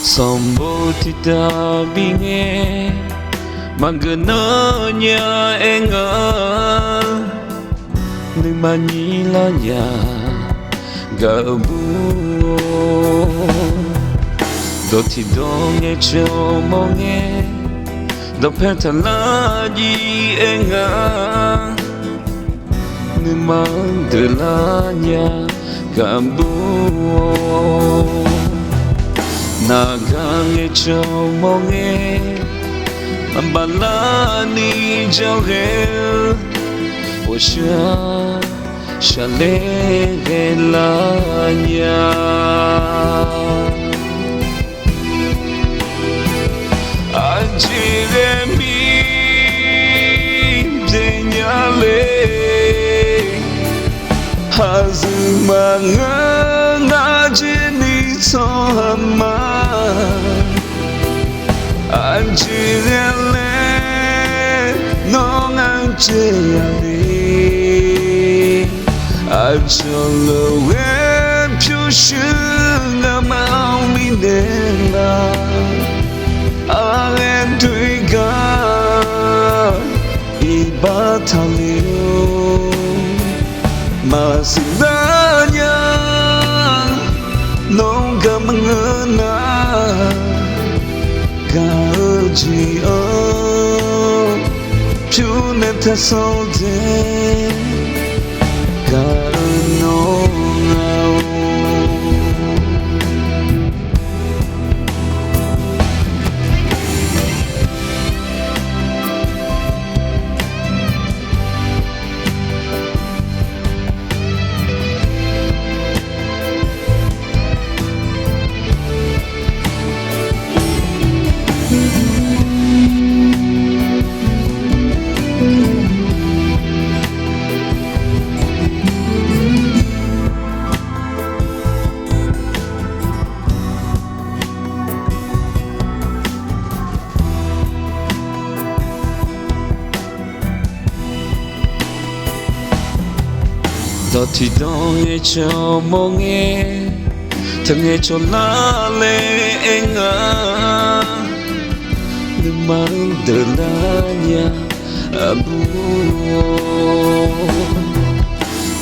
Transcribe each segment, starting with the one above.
Sombotita binge Magenanya enga Ni manilanya Gabu Doti donge chomonge Do petalaji enga Ni mandelanya Gabu Nagange chomonge Ambalani jogel Osha Shalegelanya Ajiremi Denyale Hazumangan Ajini Sohama Anjirele Nong anjirele Ajolowe Pyushinga Mauminela Alentuiga Ibatalio Masilanya Nongga mengena Gaji Puneta solde Garenongau Doti donge chomonge Tange cholale enga Mandelanya abu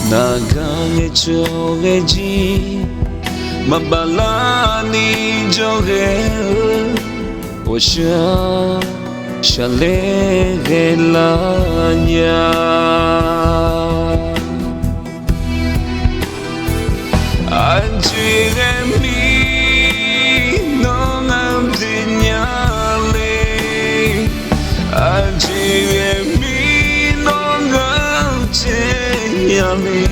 Nagange chogeji Mabalani jogel Osha Shalegelanya Anjiremi Nong amdinyale Anjiremi Nong amdinyale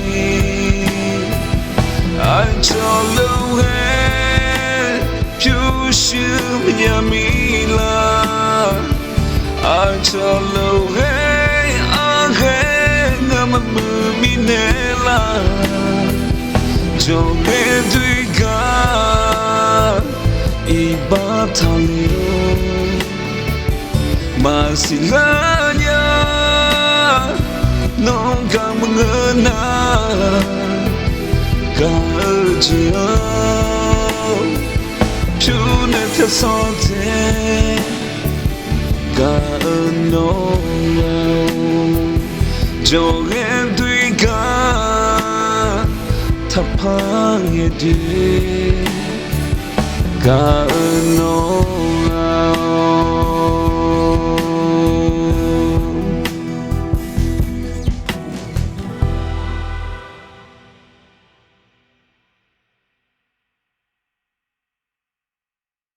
Anjolowe Pyushim yamila Anjolowe Ahe Ngamamuminela Joge duiga Ibatalio Masilanya Nongga mengena Gajia Puneta sote Garenongau Joge duiga Tapangye di Garenongau